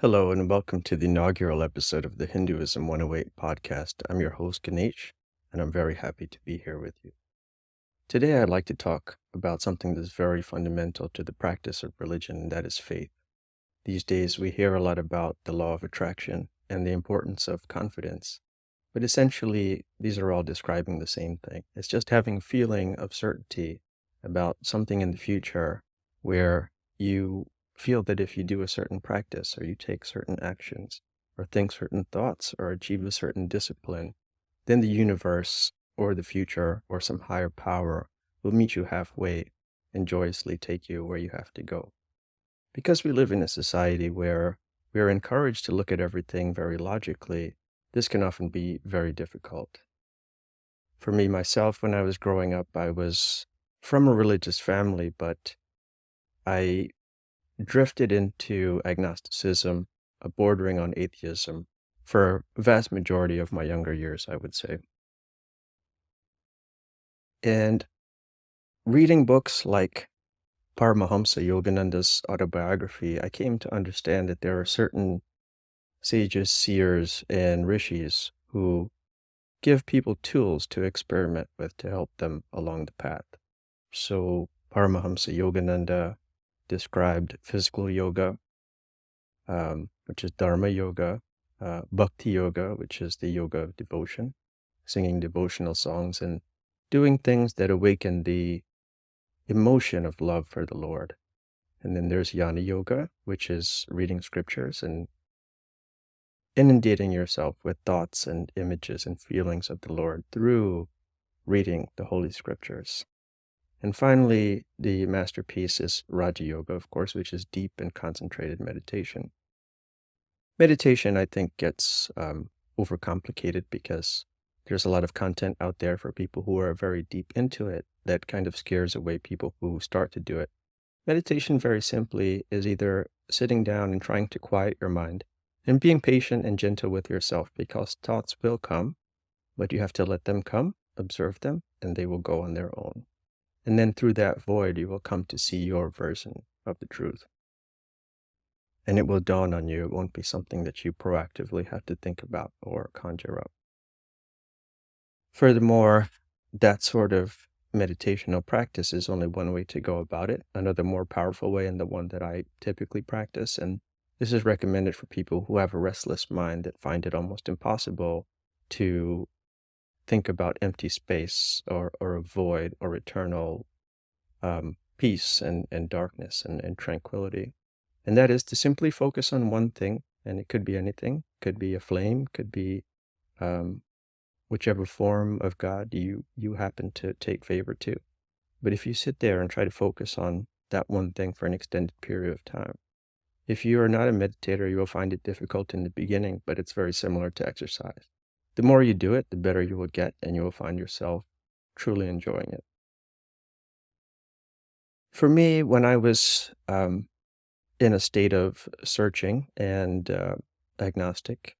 Hello and welcome to the inaugural episode of the Hinduism 108 podcast. I'm your host, Ganesh, and I'm very happy to be here with you. Today, I'd like to talk about something that's very fundamental to the practice of religion, and that is faith. These days, we hear a lot about the law of attraction and the importance of confidence, but essentially, these are all describing the same thing. It's just having a feeling of certainty about something in the future where you feel that if you do a certain practice or you take certain actions or think certain thoughts or achieve a certain discipline, then the universe or the future or some higher power will meet you halfway and joyously take you where you have to go. Because we live in a society where we are encouraged to look at everything very logically, this can often be very difficult. For me, myself, when I was growing up, I was from a religious family, but I drifted into agnosticism, bordering on atheism, for a vast majority of my younger years, I would say. And reading books like Paramahamsa Yogananda's autobiography, I came to understand that there are certain sages, seers, and rishis who give people tools to experiment with to help them along the path. So Paramahamsa Yogananda described physical yoga, which is Dharma yoga, Bhakti yoga, which is the yoga of devotion, singing devotional songs and doing things that awaken the emotion of love for the Lord. And then there's Jnana yoga, which is reading scriptures and inundating yourself with thoughts and images and feelings of the Lord through reading the Holy Scriptures. And finally, the masterpiece is Raja Yoga, of course, which is deep and concentrated meditation. Meditation, I think, gets overcomplicated because there's a lot of content out there for people who are very deep into it that kind of scares away people who start to do it. Meditation, very simply, is either sitting down and trying to quiet your mind and being patient and gentle with yourself because thoughts will come, but you have to let them come, observe them, and they will go on their own. And then through that void, you will come to see your version of the truth. And it will dawn on you. It won't be something that you proactively have to think about or conjure up. Furthermore, that sort of meditational practice is only one way to go about it. Another more powerful way, and the one that I typically practice, and this is recommended for people who have a restless mind that find it almost impossible to think about empty space or a void or eternal peace and darkness and tranquility. And that is to simply focus on one thing, and it could be anything, could be a flame, could be um, whichever form of God you happen to take favor to. But if you sit there and try to focus on that one thing for an extended period of time, if you are not a meditator, you will find it difficult in the beginning, but it's very similar to exercise. The more you do it, the better you will get, and you will find yourself truly enjoying it. For me, when I was in a state of searching and agnostic,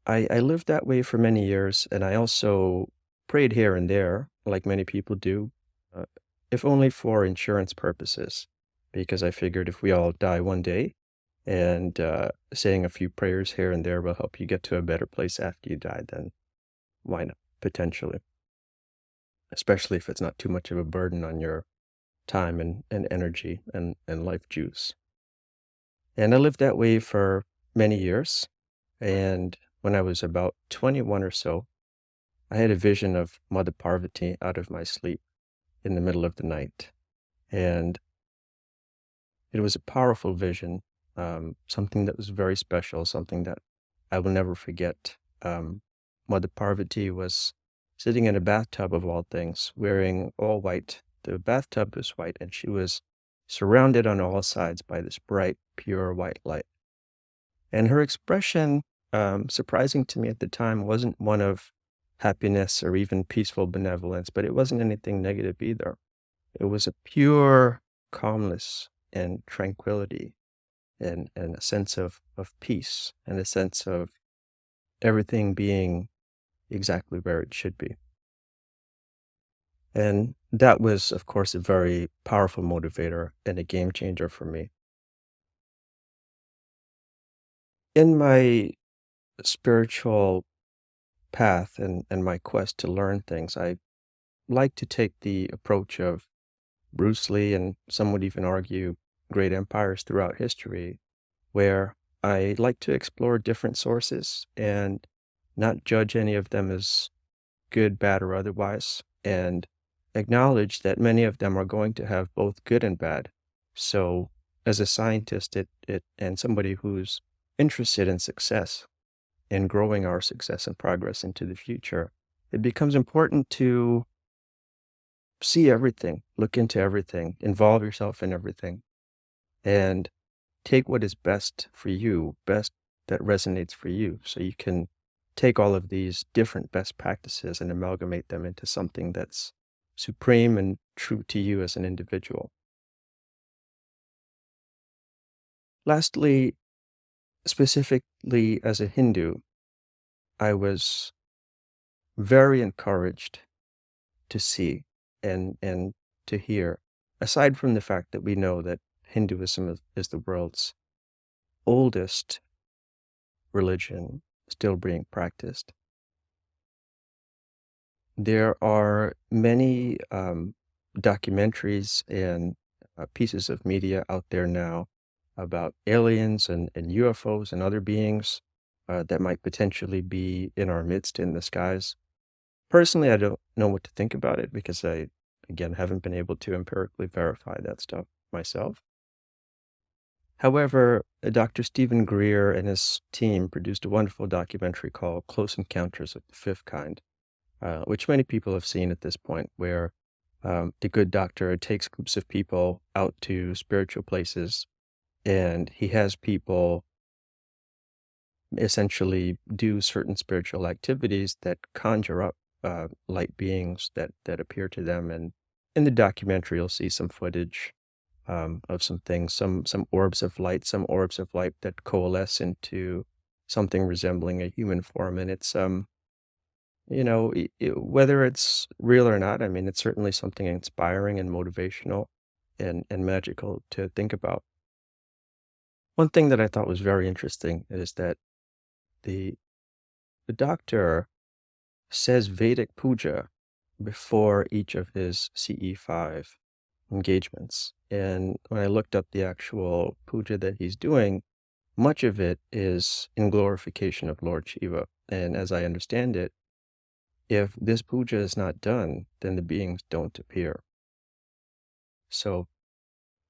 I lived that way for many years, and I also prayed here and there, like many people do, uh, if only for insurance purposes, because I figured if we all die one day, and saying a few prayers here and there will help you get to a better place after you die, then why not, potentially, especially if it's not too much of a burden on your time and energy and life juice. And I lived that way for many years, and when I was about 21 or so, I had a vision of Mother Parvati out of my sleep in the middle of the night. And it was a powerful vision, something that was very special, something that I will never forget. Mother Parvati was sitting in a bathtub of all things, wearing all white. The bathtub was white, and she was surrounded on all sides by this bright, pure white light. And her expression, surprising to me at the time, wasn't one of happiness or even peaceful benevolence, but it wasn't anything negative either. It was a pure calmness and tranquility and a sense of peace and a sense of everything being exactly where it should be. And that was, of course, a very powerful motivator and a game changer for me. In my spiritual path and my quest to learn things, I like to take the approach of Bruce Lee, and some would even argue great empires throughout history, where I like to explore different sources and not judge any of them as good, bad, or otherwise, and acknowledge that many of them are going to have both good and bad. So, as a scientist, it and somebody who's interested in success and growing our success and progress into the future, it becomes important to see everything, look into everything, involve yourself in everything, and take what is best for you, best that resonates for you, so you can take all of these different best practices and amalgamate them into something that's supreme and true to you as an individual. Lastly, specifically as a Hindu, I was very encouraged to see and to hear, aside from the fact that we know that Hinduism is the world's oldest religion still being practiced. There are many documentaries and pieces of media out there now about aliens and UFOs and other beings that might potentially be in our midst in the skies. Personally, I don't know what to think about it because I, again, haven't been able to empirically verify that stuff myself. However, Dr. Stephen Greer and his team produced a wonderful documentary called Close Encounters of the Fifth Kind, which many people have seen at this point, where the good doctor takes groups of people out to spiritual places and he has people essentially do certain spiritual activities that conjure up light beings that appear to them. And in the documentary, you'll see some footage of some things, some some orbs of light that coalesce into something resembling a human form. And it's whether it's real or not, I mean, it's certainly something inspiring and motivational and magical to think about. One thing that I thought was very interesting is that the the doctor says Vedic puja before each of his CE5 engagements. And when I looked up the actual puja that he's doing, much of it is in glorification of Lord Shiva. And as I understand it, if this puja is not done, then the beings don't appear. So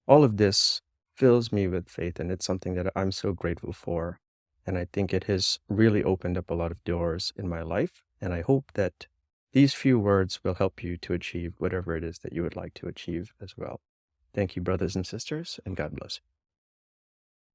all of this fills me with faith, and it's something that I'm so grateful for. And I think it has really opened up a lot of doors in my life. And I hope that these few words will help you to achieve whatever it is that you would like to achieve as well. Thank you, brothers and sisters, and God bless.